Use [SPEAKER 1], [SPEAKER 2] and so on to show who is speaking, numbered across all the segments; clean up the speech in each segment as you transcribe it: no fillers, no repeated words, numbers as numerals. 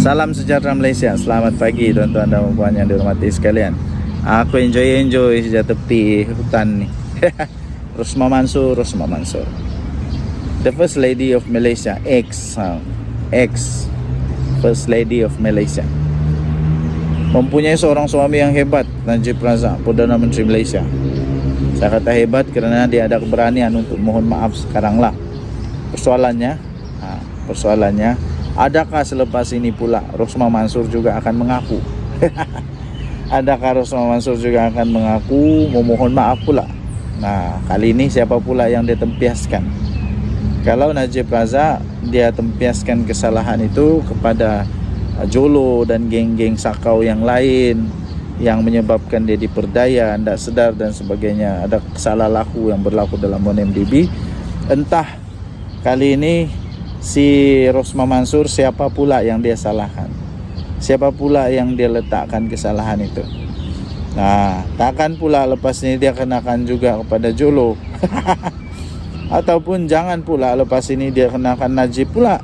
[SPEAKER 1] Salam sejahtera Malaysia. Selamat pagi tuan-tuan dan puan yang dihormati sekalian. Aku enjoy sejak tepi hutan ni. Rosmah Mansor. The First Lady of Malaysia, ex First Lady of Malaysia. Mempunyai seorang suami yang hebat, Najib Razak, Perdana Menteri Malaysia. Saya kata hebat kerana dia ada keberanian untuk mohon maaf sekarang lah. Persoalannya, adakah selepas ini pula Rosmah Mansor juga akan mengaku? Adakah Rosmah Mansor juga akan mengaku memohon maaf pula? Nah, kali ini siapa pula yang dia tempiaskan? Kalau Najib Razak, dia tempiaskan kesalahan itu kepada Jolo dan geng-geng sakau yang lain yang menyebabkan dia diperdaya, tidak sedar dan sebagainya. Ada salah laku yang berlaku dalam MDB. Entah kali ini si Rosmah Mansor siapa pula yang dia salahkan? Siapa pula yang dia letakkan kesalahan itu? Nah, takkan pula lepas ini dia kenakan juga kepada Jolo. Ataupun jangan pula lepas ini dia kenakan Najib pula.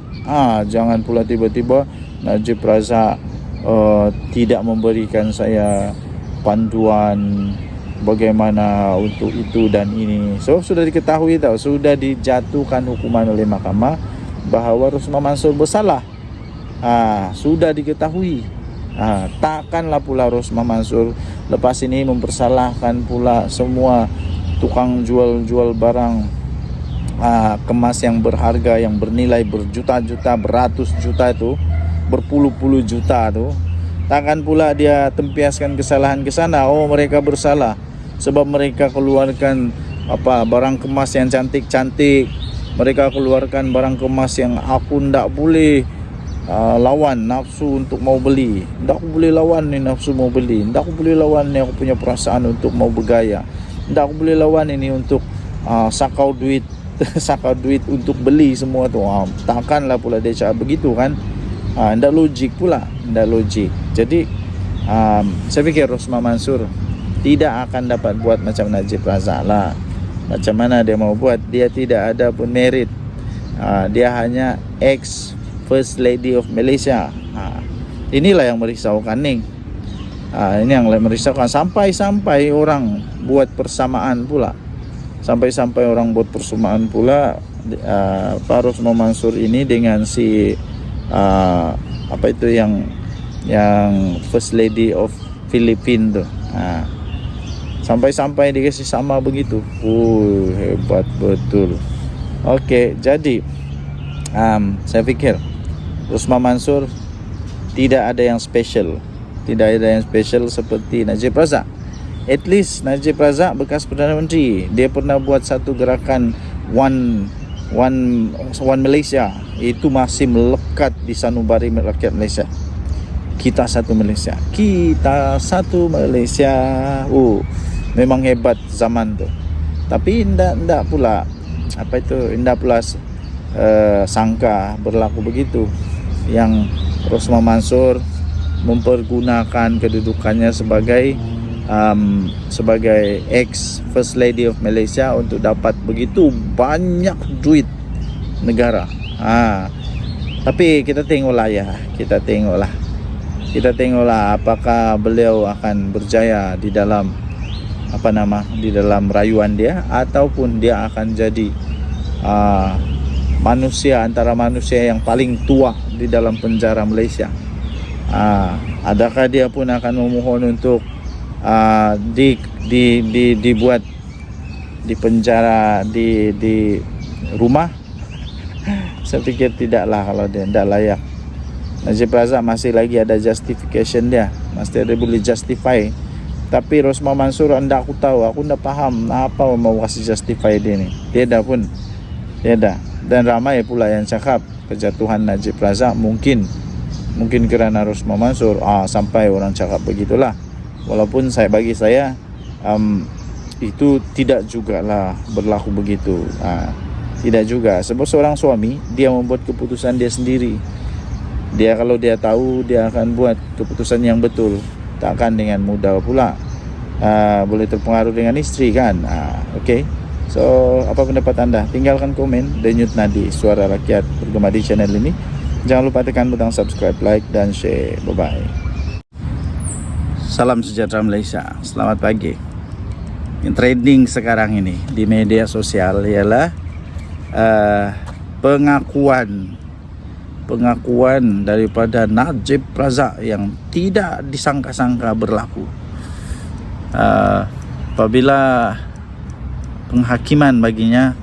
[SPEAKER 1] Jangan pula tiba-tiba Najib Razak tidak memberikan saya panduan bagaimana untuk itu dan ini. So sudah diketahui sudah dijatuhkan hukuman oleh mahkamah bahawa Rosmah Mansor bersalah. Sudah diketahui. Takkanlah pula Rosmah Mansor lepas ini mempersalahkan pula semua tukang jual barang kemas yang berharga, yang bernilai berjuta-juta, beratus juta itu, berpuluh-puluh juta tu. Takkan pula dia tempiaskan kesalahan ke sana. Mereka bersalah sebab mereka keluarkan barang kemas yang cantik-cantik. Mereka keluarkan barang kemas yang aku ndak boleh lawan nafsu untuk mau beli. Ndak aku boleh lawan ni nafsu mau beli. Ndak aku boleh lawan ni aku punya perasaan untuk mau bergaya. Ndak aku boleh lawan ini untuk sakau duit untuk beli semua tu. Takkanlah pula dia cakap begitu kan. Ndak logik pula. Jadi saya fikir Rosmah Mansor tidak akan dapat buat macam Najib Razak lah. Macam mana dia mau buat? Dia tidak ada pun merit. Dia hanya ex First Lady of Malaysia. Inilah yang merisaukan ni. Ini yang merisaukan sampai orang buat persamaan pula. Sampai orang buat persamaan pula Pak Rosmah Mansor ini dengan si yang First Lady of Philippines tu. Sampai dikasih sama begitu. Hebat betul. Okey, jadi saya fikir Rosmah Mansor tidak ada yang special. Tidak ada yang special seperti Najib Razak. At least Najib Razak bekas Perdana Menteri. Dia pernah buat satu gerakan One Malaysia. Itu masih melekat di sanubari rakyat Malaysia. Kita satu Malaysia. Memang hebat zaman tu. Tapi indah pula sangka berlaku begitu. Yang Rosmah Mansor mempergunakan kedudukannya sebagai ex First Lady of Malaysia untuk dapat begitu banyak duit negara. Tapi kita tengoklah apakah beliau akan berjaya di dalam rayuan dia, ataupun dia akan jadi antara manusia yang paling tua di dalam penjara Malaysia. Adakah dia pun akan memohon untuk dibuat di penjara di rumah? Saya fikir tidaklah, kalau dia tidak layak. Najib Razak masih lagi ada justification dia, masih ada boleh justify. Tapi Rosmah Mansor aku tidak faham apa mau kasih justify dia ni. Tiada. Dan ramai pula yang cakap kejatuhan Najib Razak mungkin kerana Rosmah Mansor. Sampai orang cakap begitulah. Walaupun bagi saya itu tidak jugalah berlaku begitu. Tidak juga. Sebab seorang suami, dia membuat keputusan dia sendiri. Dia kalau dia tahu, dia akan buat keputusan yang betul. Takkan dengan mudah pula boleh terpengaruh dengan isteri kan. Okay. So apa pendapat anda? Tinggalkan komen. Denyut Nadi, suara rakyat bergema di channel ini. Jangan lupa tekan butang subscribe, like, dan share. Bye-bye. Salam sejahtera Malaysia. Selamat pagi. Yang trending sekarang ini di media sosial ialah pengakuan daripada Najib Razak yang tidak disangka-sangka berlaku. Apabila penghakiman baginya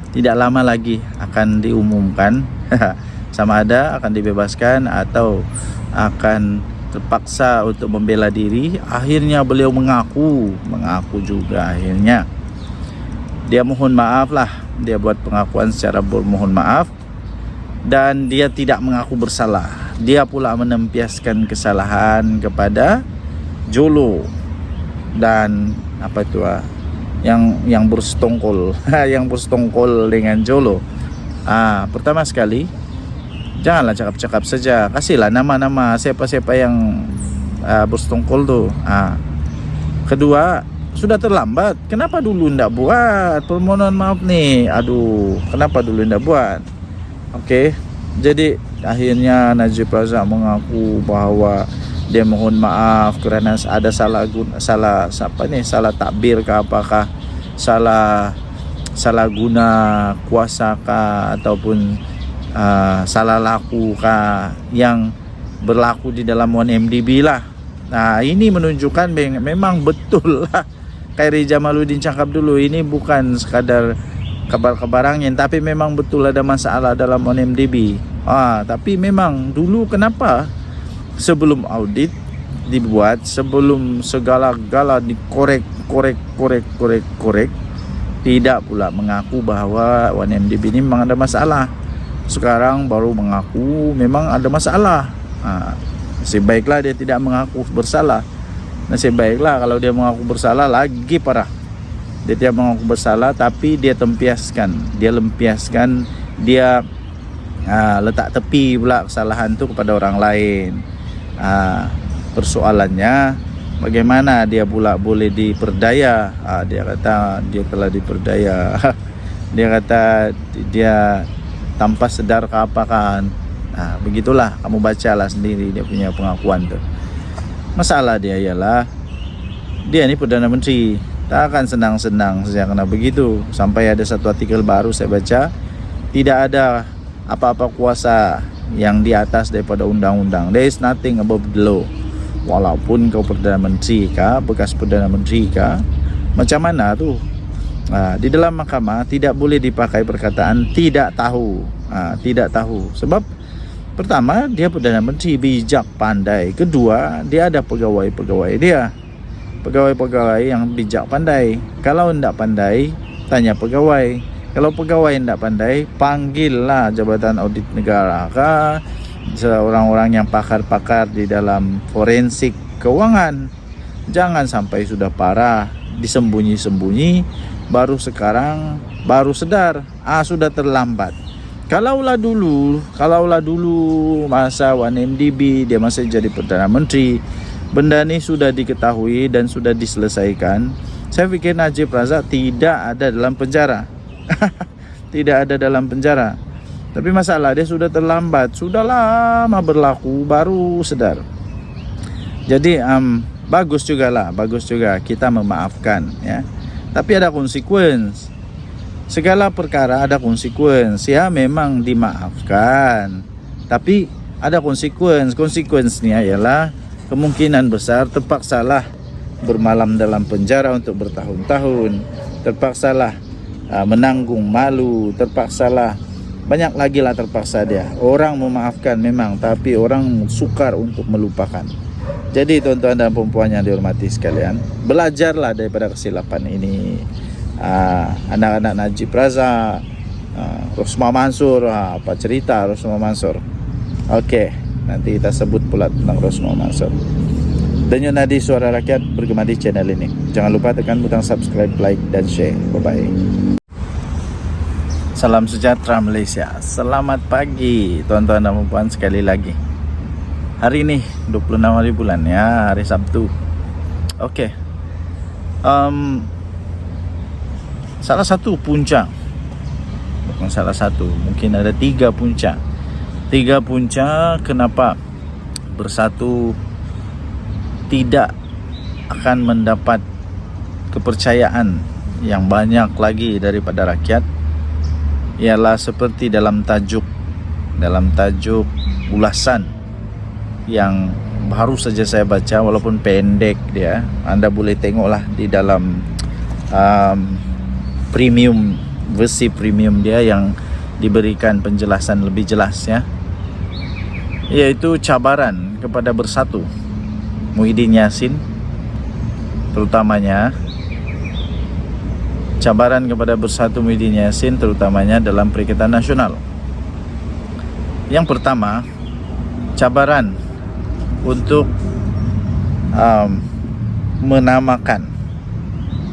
[SPEAKER 1] tidak lama lagi akan diumumkan sama ada akan dibebaskan atau akan terpaksa untuk membela diri. Akhirnya beliau mengaku juga akhirnya. Dia mohon maaf lah, dia buat pengakuan secara bermohon maaf, dan dia tidak mengaku bersalah. Dia pula menempiaskan kesalahan kepada Jolo dan apa itu yang bersetongkol yang bersetongkol dengan Jolo. Pertama sekali, janganlah cakap-cakap saja, kasihlah nama-nama siapa-siapa yang bersetongkol tu. Kedua, sudah terlambat. Kenapa dulu ndak buat permohonan maaf ni? Kenapa dulu ndak buat? Okey, jadi akhirnya Najib Razak mengaku bahawa dia mohon maaf kerana ada salah takbir ke apakah, salah guna kuasa kah, ataupun salah laku kah yang berlaku di dalam 1MDB lah. Ini menunjukkan memang betul lah Khairi Jamaluddin cakap dulu, ini bukan sekadar kabar-kabar angin, tapi memang betul ada masalah dalam 1MDB. Tapi memang dulu kenapa sebelum audit dibuat, sebelum segala-gala dikorek, tidak pula mengaku bahawa 1MDB ini memang ada masalah. Sekarang baru mengaku memang ada masalah. Nasib baiklah dia tidak mengaku bersalah. Nasib baiklah kalau dia mengaku bersalah, lagi parah. Dia tidak mengaku bersalah, tapi dia lempiaskan, dia letak tepi pula kesalahan tu kepada orang lain. Persoalannya bagaimana dia pula boleh diperdaya? Dia kata dia telah diperdaya. Dia kata dia tanpa sedar ke apa kan. Begitulah, kamu bacalah sendiri dia punya pengakuan tu. Masalah dia ialah dia ni Perdana Menteri, tak akan senang-senang saja kena begitu. Sampai ada satu artikel baru saya baca, tidak ada apa-apa kuasa yang di atas daripada undang-undang. There is nothing above the law. Walaupun kau Perdana Menteri kah, bekas Perdana Menteri kah, macam mana tu? Di dalam mahkamah tidak boleh dipakai perkataan tidak tahu. Tidak tahu. Sebab pertama, dia Perdana Menteri, bijak, pandai. Kedua, dia ada pegawai-pegawai dia. Pegawai-pegawai yang bijak, pandai. Kalau tidak pandai, tanya pegawai. Kalau pegawai tidak pandai, panggillah Jabatan Audit Negara kah, orang-orang yang pakar-pakar di dalam forensik keuangan. Jangan sampai sudah parah, disembunyi-sembunyi, baru sekarang baru sedar, sudah terlambat. Kalaulah dulu masa 1MDB dia masih jadi Perdana Menteri, benda ni sudah diketahui dan sudah diselesaikan, saya fikir Najib Razak tidak ada dalam penjara. Tidak ada dalam penjara. Tapi masalah dia sudah terlambat, sudah lama berlaku, baru sedar. Jadi bagus juga kita memaafkan, ya. Tapi ada konsekuensi. Segala perkara ada konsekuensi. Ya, memang dimaafkan, tapi ada konsekuensi. Konsekuensinya ialah kemungkinan besar terpaksalah bermalam dalam penjara untuk bertahun-tahun, terpaksalah menanggung malu, terpaksalah banyak lagi lah, terpaksa dia. Orang memaafkan memang, tapi orang sukar untuk melupakan. Jadi tuan-tuan dan puan-puan yang dihormati sekalian, belajarlah daripada kesilapan ini. Anak-anak Najib Razak, Rosmah Mansur, apa cerita Rosmah Mansur? Okey, nanti kita sebut pula tentang Rosmah Mansur. Denyut nadi suara rakyat bergema di channel ini. Jangan lupa tekan butang subscribe, like, dan share. Bye-bye. Salam sejahtera Malaysia. Selamat pagi tuan-tuan dan puan sekali lagi. Hari ini 26 hari bulan, ya, hari Sabtu. Okey. Salah satu puncak, bukan salah satu, mungkin ada 3 puncak Tiga punca kenapa Bersatu tidak akan mendapat kepercayaan yang banyak lagi daripada rakyat ialah seperti dalam tajuk ulasan yang baru saja saya baca, walaupun pendek dia. Anda boleh tengoklah di dalam versi premium dia yang diberikan penjelasan lebih jelas ya, yaitu cabaran kepada Bersatu Muhyiddin Yassin, terutamanya cabaran kepada Bersatu Muhyiddin Yassin terutamanya dalam Perikatan Nasional. Yang pertama, cabaran untuk menamakan,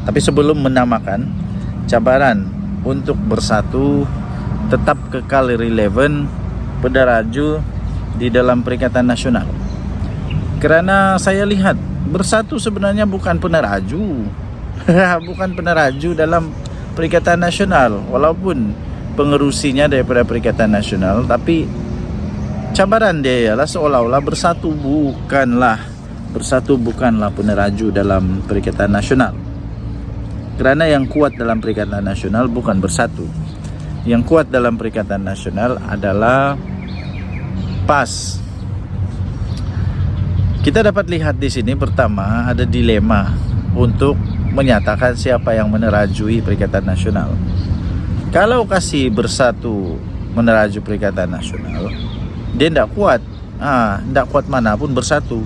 [SPEAKER 1] tapi sebelum menamakan, cabaran untuk Bersatu tetap kekal relevan pada raju di dalam Perikatan Nasional. Kerana saya lihat Bersatu sebenarnya bukan peneraju bukan peneraju dalam Perikatan Nasional, walaupun pengerusinya daripada Perikatan Nasional, tapi cabaran dia ialah seolah-olah Bersatu bukanlah peneraju dalam Perikatan Nasional. Kerana yang kuat dalam Perikatan Nasional bukan Bersatu. Yang kuat dalam Perikatan Nasional adalah PAS. Kita dapat lihat di sini pertama ada dilema untuk menyatakan siapa yang menerajui Perikatan Nasional. Kalau kasih Bersatu meneraju Perikatan Nasional, dia tidak kuat. Tidak kuat manapun Bersatu.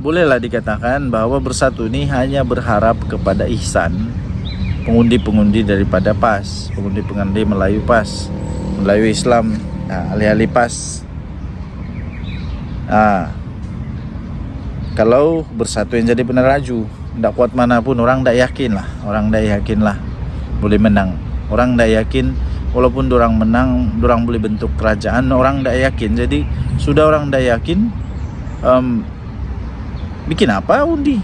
[SPEAKER 1] Bolehlah dikatakan bahwa Bersatu ini hanya berharap kepada ihsan pengundi-pengundi daripada PAS, pengundi-pengundi Melayu PAS, Melayu Islam, alih-alih PAS. Kalau Bersatu yang jadi peneraju, tidak kuat manapun, orang tidak yakin lah boleh menang. Orang tidak yakin, walaupun orang menang, orang boleh bentuk kerajaan, orang tidak yakin. Jadi sudah orang tidak yakin, bikin apa undi?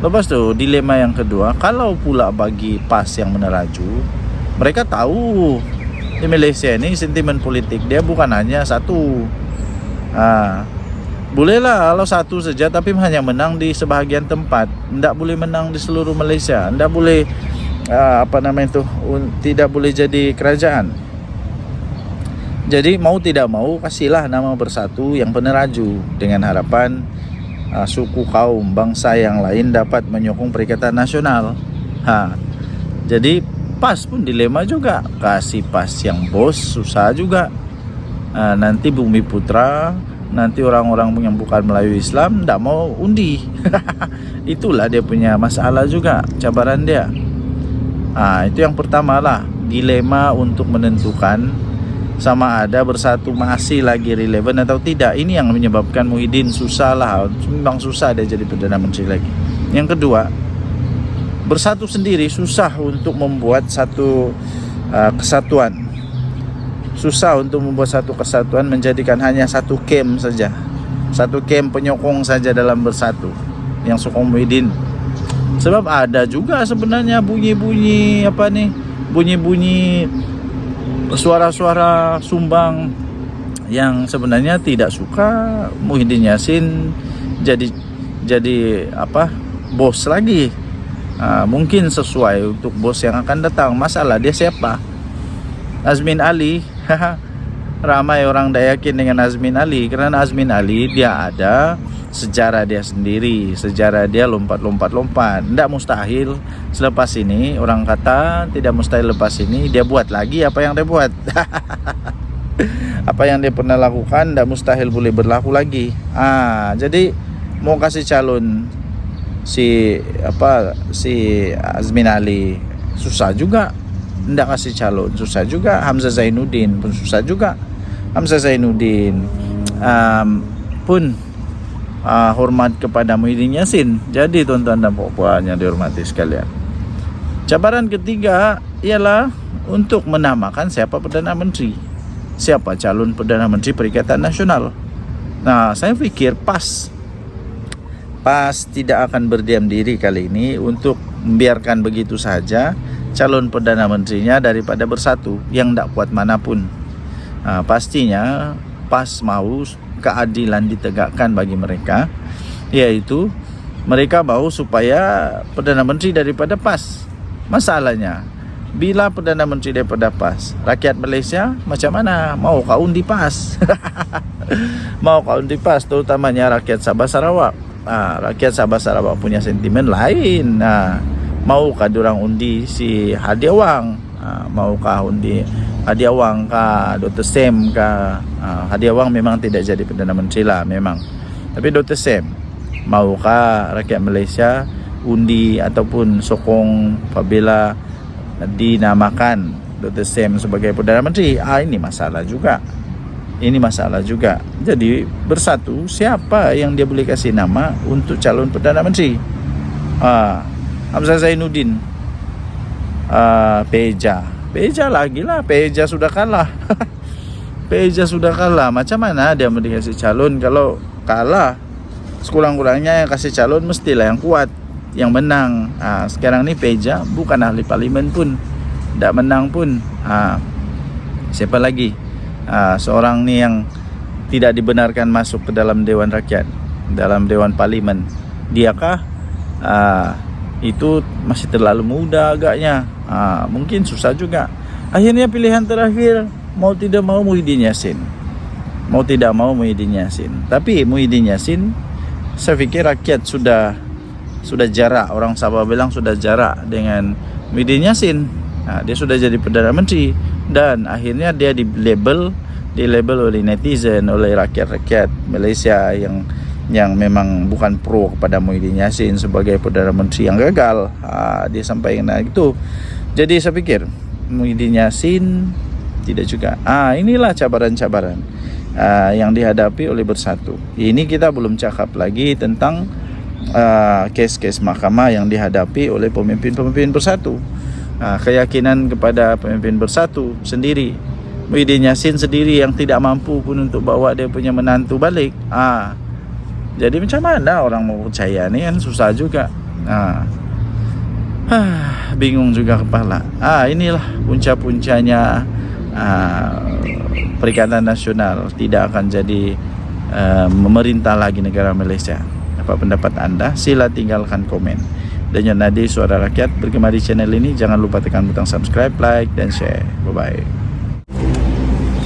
[SPEAKER 1] Lepas tu dilema yang kedua, kalau pula bagi PAS yang meneraju, mereka tahu di Malaysia ini sentimen politik dia bukan hanya satu. Bolehlah kalau satu saja, tapi hanya menang di sebahagian tempat, tidak boleh menang di seluruh Malaysia, tidak boleh tidak boleh jadi kerajaan. Jadi mau tidak mau kasihlah nama Bersatu yang peneraju, dengan harapan suku, kaum, bangsa yang lain dapat menyokong Perikatan Nasional. Jadi PAS pun dilema juga, kasih PAS yang bos susah juga. Nanti Bumi Putra, nanti orang-orang yang bukan Melayu Islam tidak mau undi. Itulah dia punya masalah juga, cabaran dia. Itu yang pertama lah, dilema untuk menentukan sama ada Bersatu masih lagi relevan atau tidak. Ini yang menyebabkan Muhyiddin susah lah, memang susah dia jadi Perdana Menteri lagi. Yang kedua, Bersatu sendiri susah untuk membuat satu kesatuan. Susah untuk membuat satu kesatuan, menjadikan hanya satu camp saja, satu camp penyokong saja dalam Bersatu yang sokong Muhyiddin. Sebab ada juga sebenarnya bunyi-bunyi suara-suara sumbang yang sebenarnya tidak suka Muhyiddin Yassin jadi bos lagi. Mungkin sesuai untuk bos yang akan datang. Masalah dia siapa? Azmin Ali. Ramai orang tidak yakin dengan Azmin Ali, kerana Azmin Ali dia ada sejarah dia sendiri, sejarah dia lompat. Tidak mustahil selepas ini, orang kata tidak mustahil lepas ini dia buat lagi apa yang dia buat. Apa yang dia pernah lakukan tidak mustahil boleh berlaku lagi. Jadi mau kasih calon si Azmin Ali susah juga. Tidak kasih calon susah juga. Hamzah Zainuddin pun susah juga. Hamzah Zainuddin pun hormat kepada Muhyiddin Yassin. Jadi tuan-tuan dan puan-puan yang dihormati sekalian, cabaran ketiga ialah untuk menamakan siapa Perdana Menteri, siapa calon Perdana Menteri Perikatan Nasional. Saya fikir PAS tidak akan berdiam diri kali ini untuk membiarkan begitu saja calon Perdana Menterinya daripada Bersatu yang tidak kuat manapun. pastinya PAS mau keadilan ditegakkan bagi mereka, yaitu mereka mau supaya Perdana Menteri daripada PAS. Masalahnya, bila Perdana Menteri daripada PAS, rakyat Malaysia macam mana? Mau kau undi PAS? Mau kau undi PAS, terutamanya rakyat Sabah Sarawak. Rakyat Sabah Sarawak punya sentimen lain. Maukah diorang undi si Hadiah Wang? Maukah undi Hadiah Wang kah, Dr. Sam kah? Hadiah Wang memang tidak jadi Perdana Menteri lah memang. Tapi Dr. Sam, maukah rakyat Malaysia undi ataupun sokong apabila dinamakan Dr. Sam sebagai Perdana Menteri? Ini masalah juga. Ini masalah juga. Jadi bersatu, siapa yang dia boleh kasih nama untuk calon Perdana Menteri? Hamzah Zainuddin, Peja lagi lah. Peja sudah kalah. Peja sudah kalah. Macam mana dia mau dikasih calon kalau kalah? Sekurang-kurangnya yang kasih calon mestilah yang kuat, yang menang. Sekarang ni Peja bukan ahli parlimen pun, tak menang pun. Siapa lagi? Seorang ni yang tidak dibenarkan masuk ke dalam Dewan Rakyat, dalam Dewan Parlimen. Diakah? Itu masih terlalu muda agaknya. Mungkin susah juga. Akhirnya pilihan terakhir, mau tidak mau Muhyiddin Yassin. Mau tidak mau Muhyiddin Yassin. Tapi Muhyiddin Yassin, saya fikir rakyat sudah jarak. Orang Sabah bilang sudah jarak dengan Muhyiddin Yassin. Dia sudah jadi Perdana Menteri, dan akhirnya dia dilabel oleh netizen, oleh rakyat-rakyat Malaysia yang memang bukan pro kepada Muhyiddin Yassin sebagai Perdana Menteri yang gagal. Dia sampaikan itu. Jadi saya fikir Muhyiddin Yassin tidak juga. Inilah cabaran-cabaran yang dihadapi oleh Bersatu. Ini kita belum cakap lagi tentang kes-kes mahkamah yang dihadapi oleh pemimpin-pemimpin Bersatu. Keyakinan kepada pemimpin Bersatu sendiri, Muhyiddin Yassin sendiri yang tidak mampu pun untuk bawa dia punya menantu balik. Jadi macam mana orang mau percaya ni kan, susah juga. Bingung juga kepala. Inilah punca-puncanya Perikatan Nasional tidak akan jadi memerintah lagi negara Malaysia. Apa pendapat anda? Sila tinggalkan komen. Dan yang Nadi Suara Rakyat bergema di channel ini. Jangan lupa tekan butang subscribe, like dan share. Bye-bye.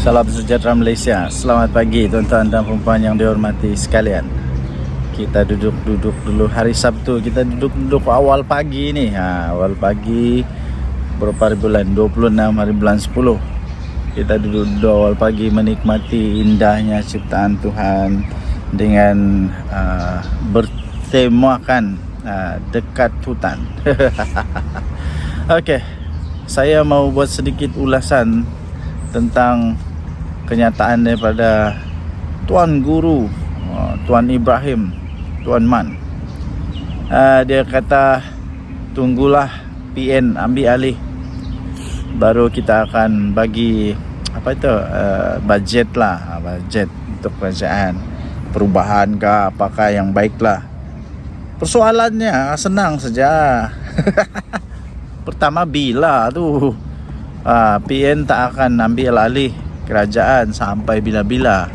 [SPEAKER 1] Salam sejahtera Malaysia. Selamat pagi tuan-tuan dan puan yang dihormati sekalian. Kita duduk dulu hari Sabtu. Kita duduk awal pagi ni. Awal pagi berapa hari bulan? 26 hari bulan 10. Kita duduk awal pagi menikmati indahnya ciptaan Tuhan dengan bertemakan dekat hutan. Okey, saya mau buat sedikit ulasan tentang kenyataan daripada Tuan Guru, Tuan Ibrahim, Tuan Man. Dia kata tunggulah PN ambil alih, baru kita akan bagi budget lah, budget untuk kerajaan, perubahan ke apakah yang baiklah. Persoalannya senang saja. Pertama, bila tu PN tak akan ambil alih kerajaan sampai bila-bila.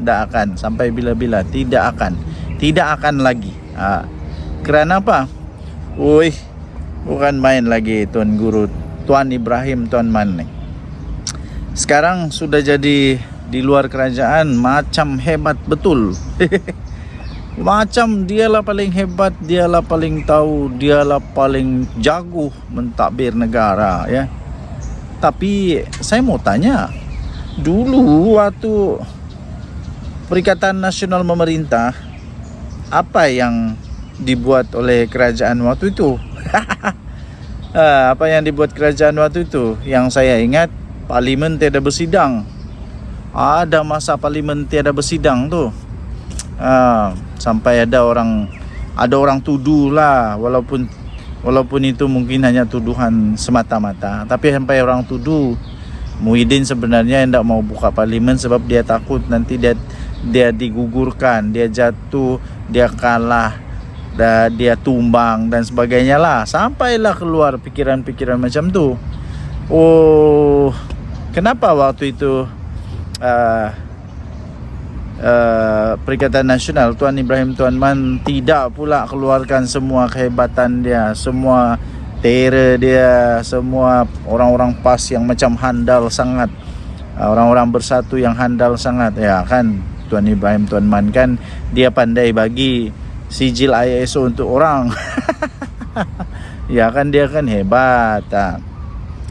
[SPEAKER 1] Tak akan sampai bila-bila, tidak akan lagi. Kerana apa? Bukan main lagi Tuan Guru, Tuan Ibrahim, Tuan Man ni. Sekarang sudah jadi di luar kerajaan macam hebat betul. Macam dialah paling hebat, dialah paling tahu, dialah paling jago mentadbir negara, ya. Tapi saya mau tanya, dulu waktu Perikatan Nasional memerintah, apa yang dibuat oleh kerajaan waktu itu? Apa yang dibuat kerajaan waktu itu? Yang saya ingat, parlimen tiada bersidang. Ada masa parlimen tiada bersidang tu. Sampai ada orang tuduh lah, walaupun itu mungkin hanya tuduhan semata-mata, tapi sampai orang tuduh Muhyiddin sebenarnya tidak mau buka parlimen sebab dia takut nanti dia digugurkan, dia jatuh, dia kalah, dia tumbang dan sebagainya lah. Sampailah keluar pikiran-pikiran macam tu. Kenapa waktu itu uh, Perikatan Nasional, Tuan Ibrahim Tuan Man tidak pula keluarkan semua kehebatan dia, semua terror dia, semua orang-orang PAS yang macam handal sangat, orang-orang bersatu yang handal sangat, ya kan. Tuan Ibrahim Tuan Man kan dia pandai bagi sijil ISO untuk orang. Ya kan, dia kan hebat.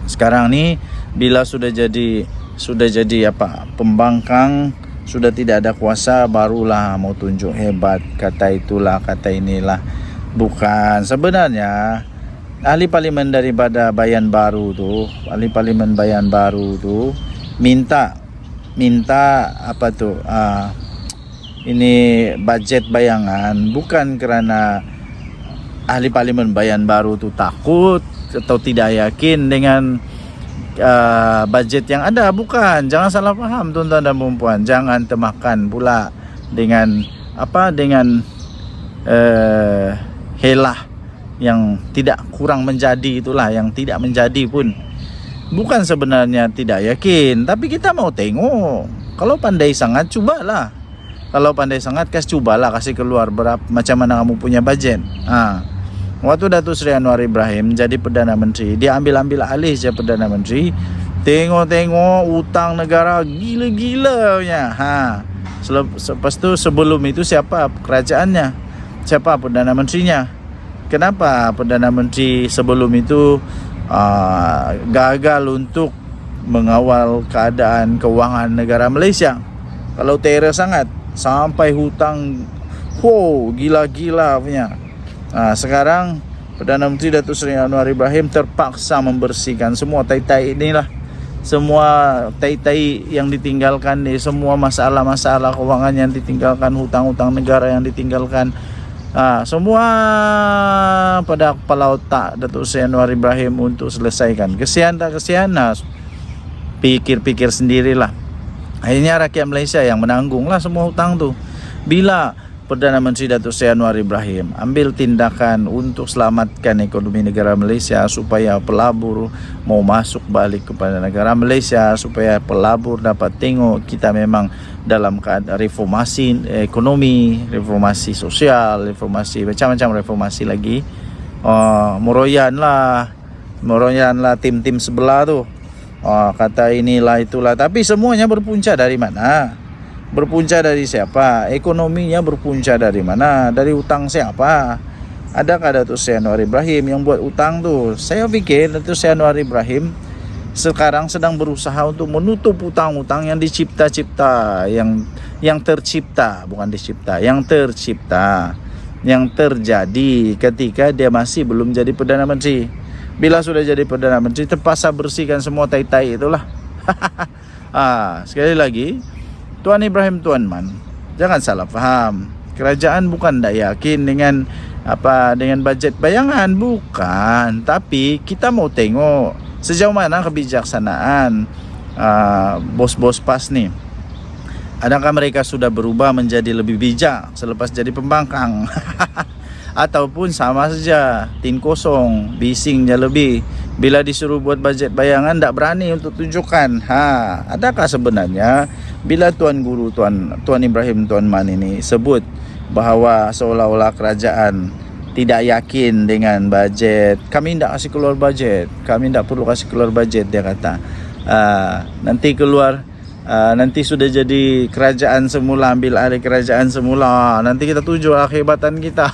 [SPEAKER 1] Sekarang ni bila sudah jadi apa, pembangkang, sudah tidak ada kuasa, barulah mau tunjuk hebat, kata itulah, kata inilah. Bukan, sebenarnya ahli parlimen daripada Bayan Baru tu, ahli parlimen Bayan Baru tu minta apa tu, ini bajet bayangan, bukan kerana ahli parlimen Bayan Baru tu takut atau tidak yakin dengan bajet yang ada, bukan. Jangan salah faham tuan-tuan dan puan-puan, jangan termakan pula dengan apa, dengan helah yang tidak kurang menjadi, itulah yang tidak menjadi pun. Bukan sebenarnya tidak yakin, tapi kita mau tengok. Kalau pandai sangat, cubalah. Kalau pandai sangat, cubalah kasih keluar berapa, macam mana kamu punya bajet. Waktu Datuk Seri Anwar Ibrahim jadi Perdana Menteri, dia ambil alih je Perdana Menteri. Tengok hutang negara gila-gilanya. Lepas tu sebelum itu siapa kerajaannya? Siapa Perdana Menterinya? Kenapa Perdana Menteri sebelum itu gagal untuk mengawal keadaan keuangan negara Malaysia? Kalau terror sangat sampai hutang gila-gila punya. Sekarang Perdana Menteri Datuk Seri Anwar Ibrahim terpaksa membersihkan semua tai-tai inilah, semua tai-tai yang ditinggalkan, semua masalah-masalah keuangan yang ditinggalkan, hutang-hutang negara yang ditinggalkan, semua pada kepala otak Datuk Seri Anwar Ibrahim untuk selesaikan. Kesian tak kesian, pikir-pikir sendirilah. Akhirnya rakyat Malaysia yang menanggunglah semua hutang tu. Bila Perdana Menteri Datuk Seri Anwar Ibrahim ambil tindakan untuk selamatkan ekonomi negara Malaysia, supaya pelabur mau masuk balik kepada negara Malaysia, supaya pelabur dapat tengok kita memang dalam keadaan reformasi ekonomi, reformasi sosial, reformasi macam-macam reformasi lagi. Meroyanlah tim-tim sebelah tu. Kata inilah itulah, tapi semuanya berpunca dari mana? Berpunca dari siapa? Ekonominya berpunca dari mana? Dari hutang siapa? Adakah Datuk Seri Anwar Ibrahim yang buat hutang tu? Saya fikir Datuk Seri Anwar Ibrahim sekarang sedang berusaha untuk menutup hutang-hutang yang dicipta-cipta, yang tercipta, bukan dicipta, yang tercipta, yang terjadi ketika dia masih belum jadi Perdana Menteri. Bila sudah jadi Perdana Menteri, terpaksa bersihkan semua tai-tai itulah. Sekali lagi, Tuan Ibrahim Tuan Man, jangan salah faham. Kerajaan bukan tak yakin dengan bajet bayangan, bukan. Tapi kita mau tengok sejauh mana kebijaksanaan bos-bos PAS ni. Adakah mereka sudah berubah menjadi lebih bijak selepas jadi pembangkang? Ataupun sama saja, tin kosong, bising je lebih. Bila disuruh buat bajet bayangan, tak berani untuk tunjukkan. Adakah sebenarnya bila Tuan Guru Tuan Ibrahim Tuan Man ini sebut bahawa seolah-olah kerajaan tidak yakin dengan bajet, kami tak kasih keluar bajet, kami tak perlu kasih keluar bajet, dia kata. Nanti sudah jadi kerajaan semula, ambil alih kerajaan semula, nanti kita tunjuk kehebatan kita.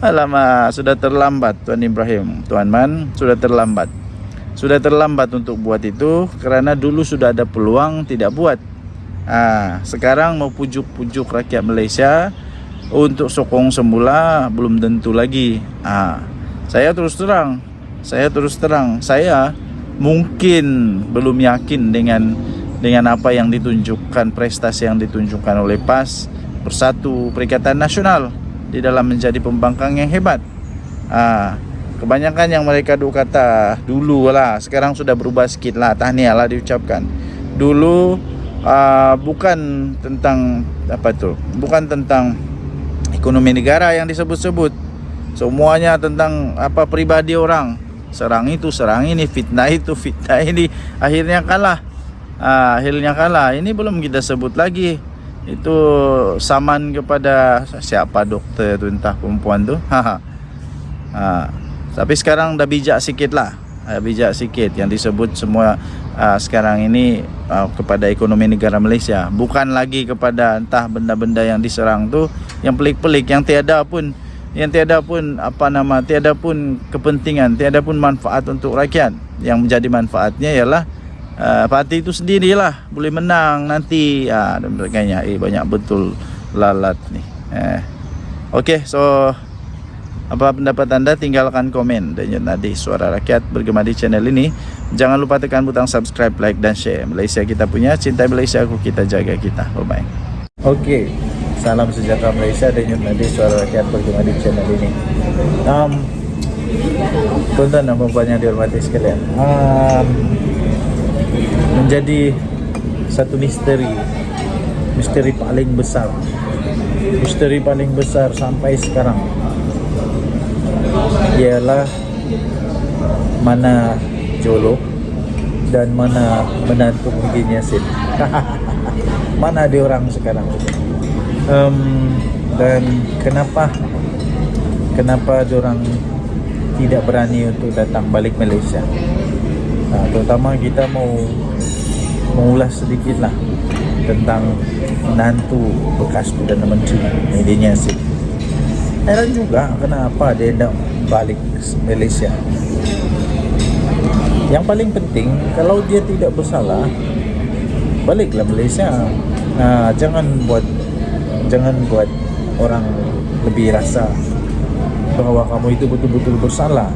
[SPEAKER 1] Alamak, sudah terlambat Tuan Ibrahim Tuan Man, sudah terlambat untuk buat itu, kerana dulu sudah ada peluang tidak buat. Sekarang mau pujuk-pujuk rakyat Malaysia untuk sokong semula, belum tentu lagi. Saya terus terang, saya mungkin belum yakin dengan apa yang ditunjukkan, prestasi yang ditunjukkan oleh PAS Bersatu Perikatan Nasional di dalam menjadi pembangkang yang hebat. Kebanyakan yang mereka kata dulu lah, sekarang sudah berubah sikit lah, tahniah lah diucapkan. Dulu bukan tentang bukan tentang ekonomi negara yang disebut-sebut, semuanya tentang pribadi orang. Serang itu, serang ini, fitnah itu, fitnah ini. Akhirnya kalah. Akhirnya kalah. Ini belum kita sebut lagi itu saman kepada siapa doktor tu, entah perempuan tu. Tapi sekarang dah bijak sikit lah. Bijak sikit yang disebut semua sekarang ini kepada ekonomi negara Malaysia, bukan lagi kepada entah benda-benda yang diserang tu yang pelik-pelik, yang tiada pun tiada pun kepentingan, tiada pun manfaat untuk rakyat. Yang menjadi manfaatnya ialah parti itu sendirilah boleh menang nanti dan sebagainya. Banyak betul lalat ni. Okey, so apa pendapat anda? Tinggalkan komen. Dan tadi Suara Rakyat bergema di channel ini. Jangan lupa tekan butang subscribe, like dan share. Malaysia kita punya, cintai Malaysia aku, kita jaga kita. Bye bye. Okey, salam sejahtera Malaysia. Dan tadi Suara Rakyat bergema di channel ini. Tuan-tuan dan puan yang dihormati sekalian, menjadi satu misteri paling besar sampai sekarang ialah mana Jolo dan mana menantu Muhyiddin Yassin. Mana dia orang sekarang? Dan kenapa dia orang tidak berani untuk datang balik Malaysia? Terutama kita mau mengulas sedikit lah tentang menantu bekas Perdana Menteri Muhyiddin Yassin. Heran juga kenapa dia tidak balik Malaysia. Yang paling penting, kalau dia tidak bersalah, baliklah Malaysia. Jangan buat orang lebih rasa bahwa kamu itu betul-betul bersalah.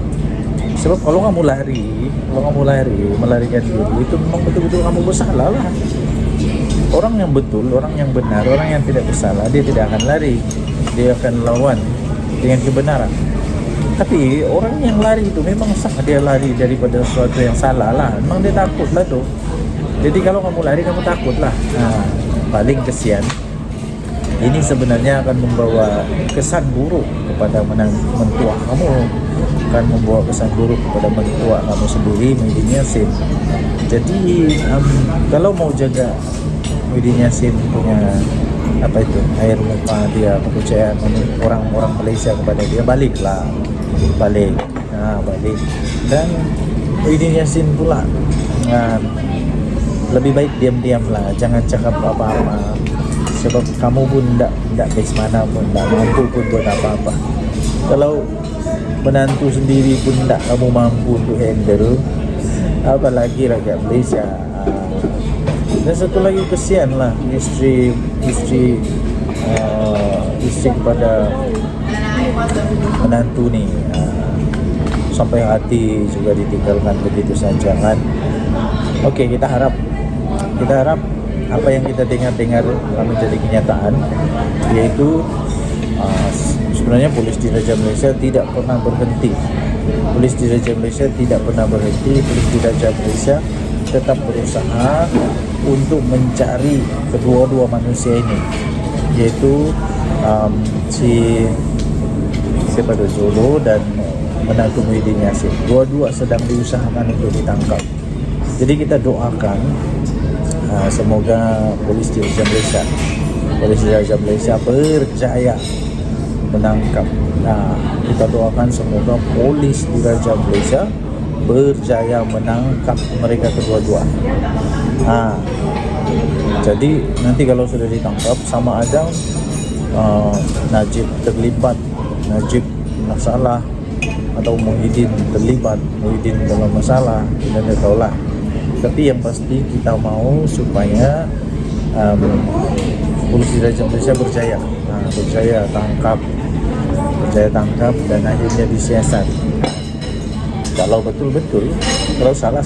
[SPEAKER 1] Sebab kalau kamu lari melarikan diri, itu memang betul-betul kamu bersalah lah. Orang yang betul, orang yang benar, orang yang tidak bersalah, dia tidak akan lari, dia akan lawan dengan kebenaran. Tapi orang yang lari itu memang sah dia lari daripada sesuatu yang salah lah. Memang dia takut lah tu. Jadi kalau kamu lari, kamu takut lah. Paling kesian, ini sebenarnya akan membawa kesan buruk kepada mentua kamu, akan membawa kesan buruk kepada mentua kamu sendiri, Muhyiddin Yassin. Jadi kalau mau jaga Muhyiddin Yassin punya air muka dia, kepercayaan orang-orang Malaysia kepada dia, balik. Dan Muhyiddin Yassin pula lebih baik diam-diam lah, jangan cakap apa-apa. Sebab kamu pun tak best mana pun, tak mampu pun buat apa-apa. Kalau menantu sendiri pun tak kamu mampu untuk handle, apalagi rakyat Malaysia. Dan satu lagi kesian lah isteri kepada menantu ni, sampai hati juga ditinggalkan begitu saja kan. Okey, kita harap apa yang kita dengar akan menjadi kenyataan, yaitu sebenarnya Polis Diraja Malaysia tidak pernah berhenti. Polis Diraja Malaysia tetap berusaha untuk mencari kedua-dua manusia ini, yaitu Jolo dan menantu Muhyiddin Yassin. Dua-dua sedang diusahakan untuk ditangkap. Jadi kita doakan semoga Polis Diraja Malaysia berjaya menangkap. Kita doakan semoga Polis Diraja Malaysia berjaya menangkap mereka kedua-dua. Jadi nanti kalau sudah ditangkap, sama ada Najib terlibat, Najib masalah, atau Muhyiddin terlibat, Muhyiddin dalam masalah, kita tidak tahulah. Tapi yang pasti kita mau supaya Polis Diraja Malaysia berjaya tangkap dan akhirnya disiasat. Kalau betul-betul, kalau salah,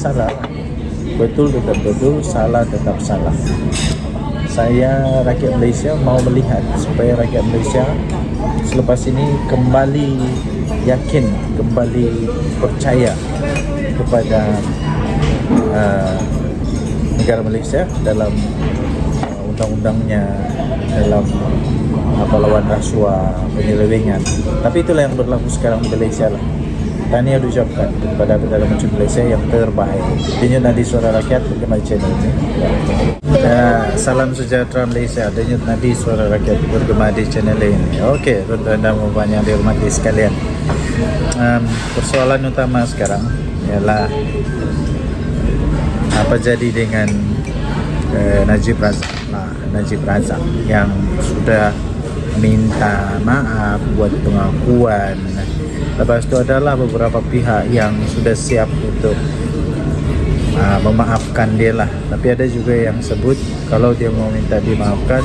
[SPEAKER 1] betul tetap betul, salah tetap salah. Saya rakyat Malaysia mau melihat supaya rakyat Malaysia selepas ini kembali yakin, kembali percaya kepada negara Malaysia dalam undang-undangnya, dalam lawan rasuah, penyelewengan. Tapi itulah yang berlaku sekarang di Malaysia lah. Tahniah diucapkan kepada Perdana Menteri Malaysia yang terbaik. Denyut Nadi Suara Rakyat bergema di channel ini. Salam sejahtera Malaysia. Denyut Nadi Suara Rakyat bergema di channel ini. Okey, tuan-tuan dan puan yang dihormati sekalian. Persoalan utama sekarang ialah apa jadi dengan Najib Razak yang sudah minta maaf, buat pengakuan. Lepas itu adalah beberapa pihak yang sudah siap untuk memaafkan dia lah. Tapi ada juga yang sebut kalau dia mau minta dimaafkan,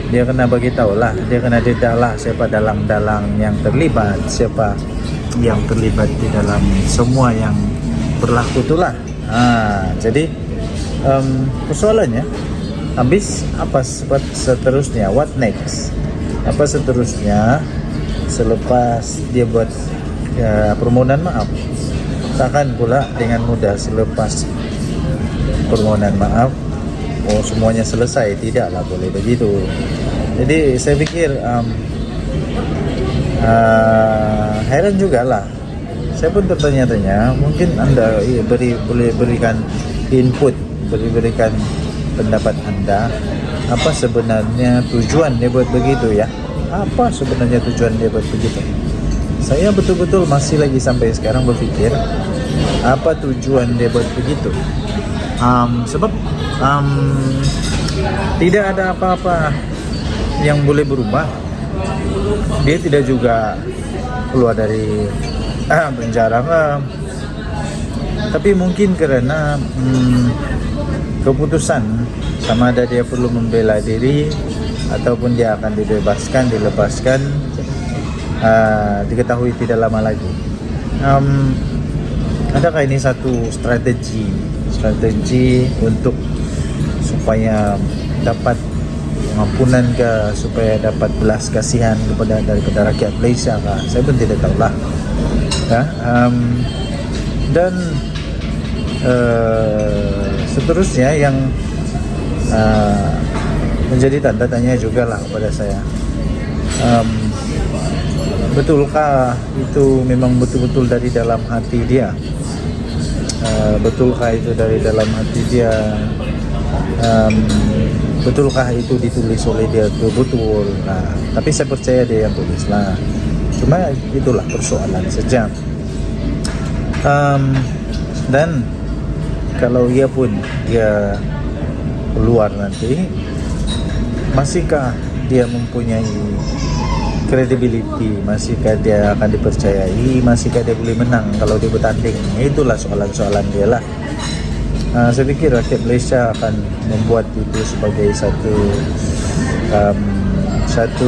[SPEAKER 1] dia kena bagi tahu lah, dia kena dedak lah siapa dalang-dalang yang terlibat, siapa yang terlibat di dalam semua yang berlaku itulah. Jadi persoalannya, habis apa seterusnya? What next? Apa seterusnya selepas dia buat permohonan maaf? Takkan pula dengan mudah selepas permohonan maaf semuanya selesai. Tidaklah boleh begitu. Jadi saya fikir heran jugalah. Saya pun tertanya-tanya, mungkin anda boleh berikan input, berikan pendapat anda, apa sebenarnya tujuan dia buat begitu ya? Apa sebenarnya tujuan dia buat begitu? Saya betul-betul masih lagi sampai sekarang berfikir apa tujuan dia buat begitu. Sebab tidak ada apa-apa yang boleh berubah. Dia tidak juga keluar dari penjara tapi mungkin kerana keputusan sama ada dia perlu membela diri ataupun dia akan dilepaskan diketahui tidak lama lagi. Adakah ini satu strategi untuk supaya dapat pengampunan ke, supaya dapat belas kasihan daripada rakyat Malaysia ke? Saya pun tidak tahulah ya. Dan seterusnya yang menjadi tanda tanya juga lah kepada saya, betulkah itu memang betul-betul dari dalam hati dia? Betulkah itu dari dalam hati dia? Betulkah itu ditulis oleh dia betul-betul? Tapi saya percaya dia yang tulis lah. Cuma itulah persoalan saja. Dan kalau ia pun dia keluar nanti, masihkah dia mempunyai credibility, masihkah dia akan dipercayai, masihkah dia boleh menang kalau dia bertanding? Itulah soalan-soalan dia lah. Saya fikir rakyat Malaysia akan membuat itu sebagai satu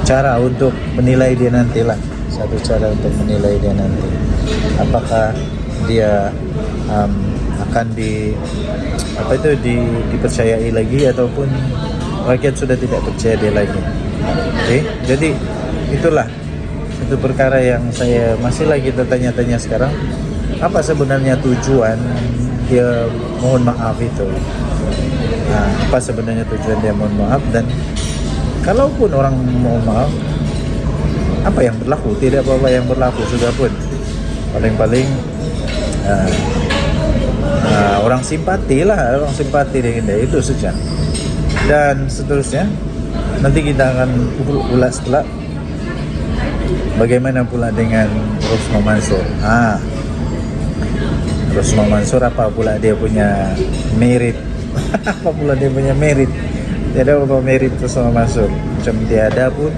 [SPEAKER 1] cara untuk menilai dia nantilah. Satu cara untuk menilai dia nanti, apakah dia akan dipercayai lagi ataupun rakyat sudah tidak percaya dia lagi. Jadi itulah itu perkara yang saya masih lagi tertanya-tanya sekarang. Apa sebenarnya tujuan dia mohon maaf itu? Apa sebenarnya tujuan dia mohon maaf? Dan kalaupun orang mohon maaf, apa yang berlaku? Tidak apa-apa yang berlaku sudah pun. Paling-paling orang simpati dengan dia, itu saja. Dan seterusnya nanti kita akan ulas pula bagaimana pula dengan Rosmah Mansur. Rosmah Mansur apa pula dia punya merit? Apa pula dia punya merit? Tidak ada apa merit Rosmah Mansur, macam tiada pun.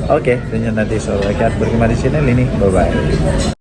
[SPEAKER 1] Okey, Denyut Nadi Suara Rakyat bergema di channel ini. Bye bye.